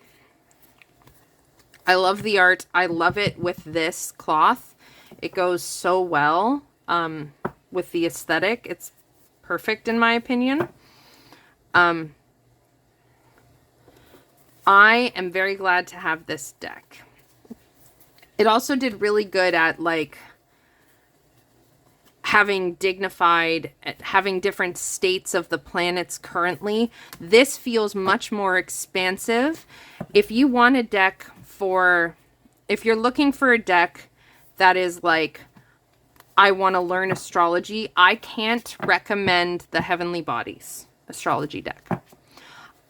I love the art. I love it with this cloth. It goes so well with the aesthetic. It's perfect in my opinion. I am very glad to have this deck. It also did really good at like having different states of the planets currently. This feels much more expansive. If you want a deck if you're looking for a deck that is like, I want to learn astrology, I can't recommend the Heavenly Bodies astrology deck.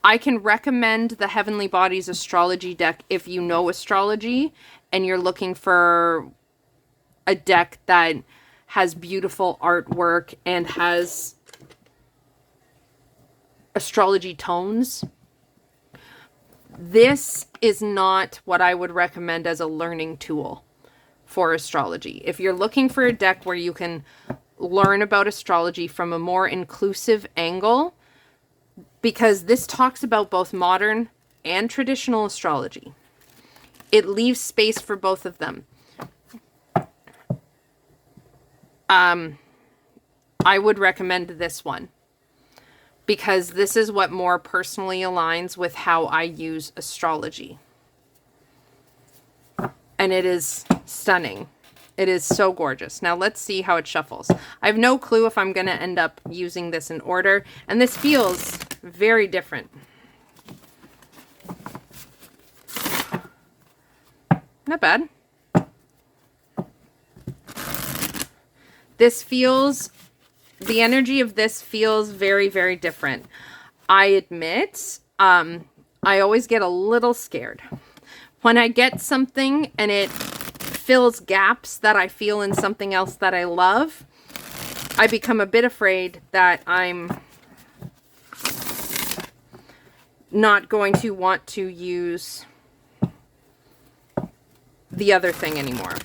I can recommend the Heavenly Bodies astrology deck if you know astrology and you're looking for a deck that has beautiful artwork and has astrology tones. This is not what I would recommend as a learning tool for astrology. If you're looking for a deck where you can learn about astrology from a more inclusive angle, because this talks about both modern and traditional astrology. It leaves space for both of them. I would recommend this one because this is what more personally aligns with how I use astrology. And it is stunning. It is so gorgeous. Now let's see how it shuffles. I have no clue if I'm going to end up using this in order, and this feels very different. Not bad. The energy of this feels very, very different. I admit, I always get a little scared. When I get something and it fills gaps that I feel in something else that I love, I become a bit afraid that I'm not going to want to use the other thing anymore.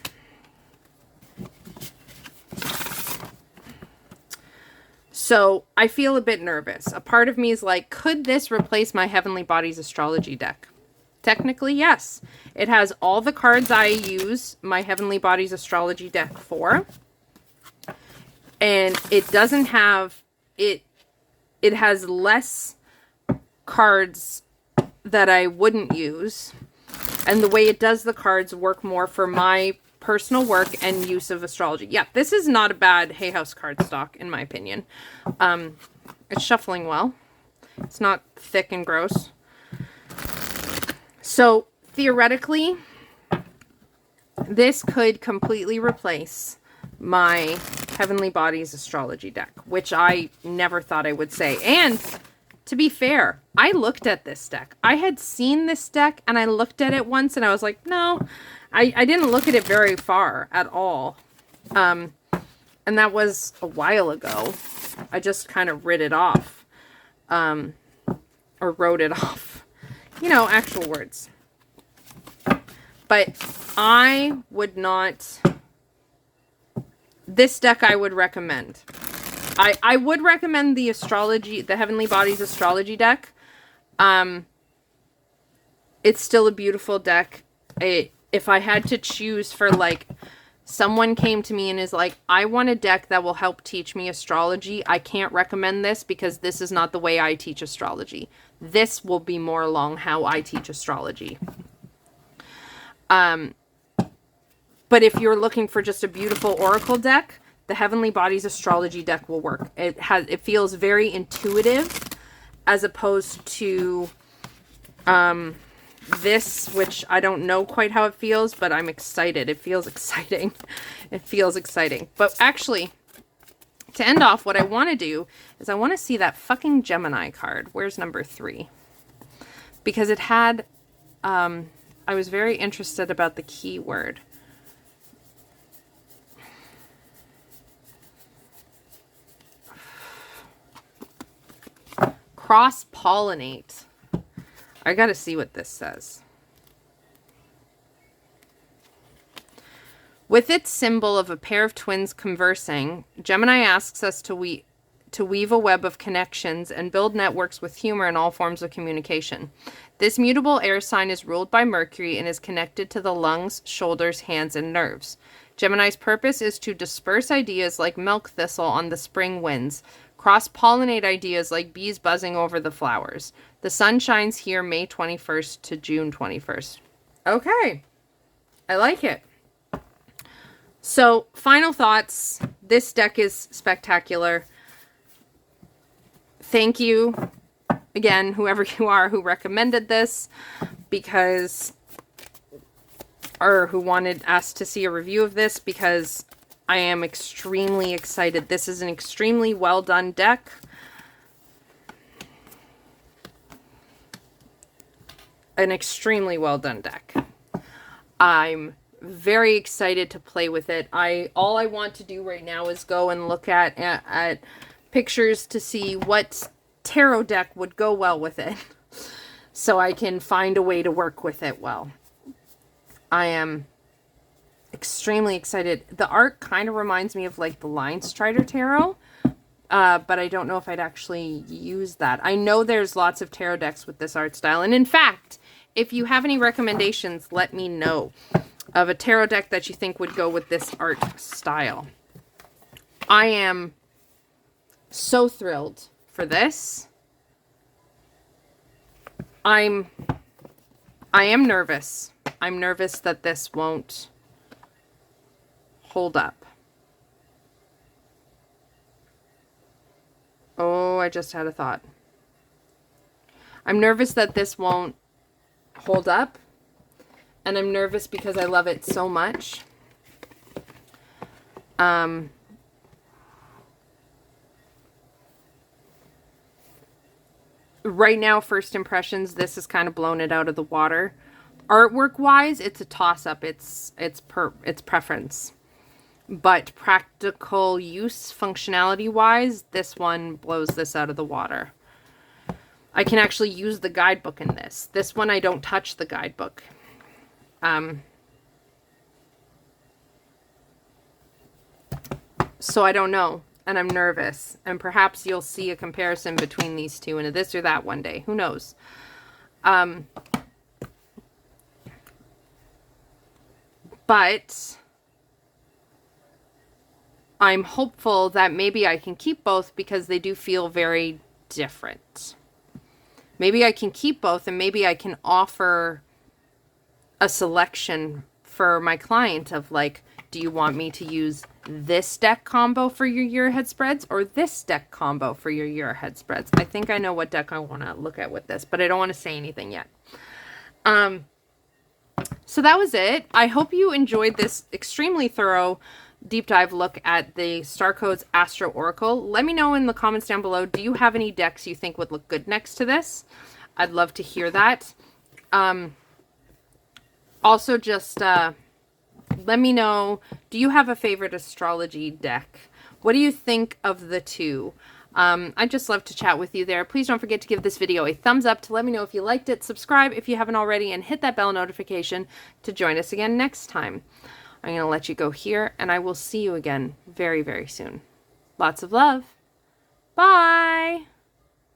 So I feel a bit nervous. A part of me is like, could this replace my Heavenly Bodies astrology deck? Technically, yes. It has all the cards I use my Heavenly Bodies astrology deck for. And it doesn't have, it has less cards that I wouldn't use. And the way it does the cards work more for my personal work and use of astrology. Yeah, this is not a bad Hay House cardstock, in my opinion. It's shuffling well. It's not thick and gross. So, theoretically, this could completely replace my Heavenly Bodies astrology deck, which I never thought I would say. And, to be fair, I looked at this deck. I had seen this deck, and I looked at it once, and I was like, no, I didn't look at it very far at all. And that was a while ago. I just kind of writ it off. Or wrote it off. You know, actual words. But I would not... This deck I would recommend. I would recommend the astrology, the Heavenly Bodies astrology deck. It's still a beautiful deck. It if I had to choose for like, someone came to me and is like, I want a deck that will help teach me astrology. I can't recommend this because this is not the way I teach astrology. This will be more along how I teach astrology. But if you're looking for just a beautiful oracle deck, the Heavenly Bodies Astrology deck will work. It feels very intuitive as opposed to this, which I don't know quite how it feels, but I'm excited. It feels exciting. It feels exciting. But actually, to end off, what I want to do is I want to see that fucking Gemini card. Where's number 3? Because it had, I was very interested about the keyword. Cross-pollinate. I gotta see what this says. With its symbol of a pair of twins conversing, Gemini asks us to weave a web of connections and build networks with humor in all forms of communication. This mutable air sign is ruled by Mercury and is connected to the lungs, shoulders, hands, and nerves. Gemini's purpose is to disperse ideas like milk thistle on the spring winds, cross-pollinate ideas like bees buzzing over the flowers. The sun shines here May 21st to June 21st. Okay. I like it. So, final thoughts. This deck is spectacular. Thank you, again, whoever you are who recommended this, because, or who wanted us to see a review of this, because I am extremely excited. This is an extremely well done deck. An extremely well done deck. I'm very excited to play with it. All I want to do right now is go and look at pictures to see what tarot deck would go well with it, so I can find a way to work with it well. I am extremely excited. The art kind of reminds me of like the Line Strider Tarot, but I don't know if I'd actually use that. I know there's lots of tarot decks with this art style, and in fact, if you have any recommendations, let me know of a tarot deck that you think would go with this art style. I am so thrilled for this. I am nervous. I'm nervous that this won't hold up. Oh, I just had a thought. I'm nervous that this won't hold up. And I'm nervous because I love it so much. Right now, first impressions, this has kind of blown it out of the water. Artwork wise, it's a toss up. It's preference. But practical use, functionality wise, this one blows this out of the water. I can actually use the guidebook in this. This one, I don't touch the guidebook. So I don't know, and I'm nervous, and perhaps you'll see a comparison between these two and a this or that one day. Who knows? But I'm hopeful that maybe I can keep both because they do feel very different. Maybe I can keep both, and maybe I can offer a selection for my client of like, do you want me to use this deck combo for your year ahead spreads or this deck combo for your year ahead spreads? I think I know what deck I want to look at with this, but I don't want to say anything yet. So that was it. I hope you enjoyed this extremely thorough deep dive look at the Starcodes Astro Oracle. Let me know in the comments down below, do you have any decks you think would look good next to this? I'd love to hear that. Also, just let me know, do you have a favorite astrology deck? What do you think of the two? I'd just love to chat with you there. Please don't forget to give this video a thumbs up to let me know if you liked it. Subscribe if you haven't already, and hit that bell notification to join us again next time. I'm going to let you go here, and I will see you again very, very soon. Lots of love. Bye!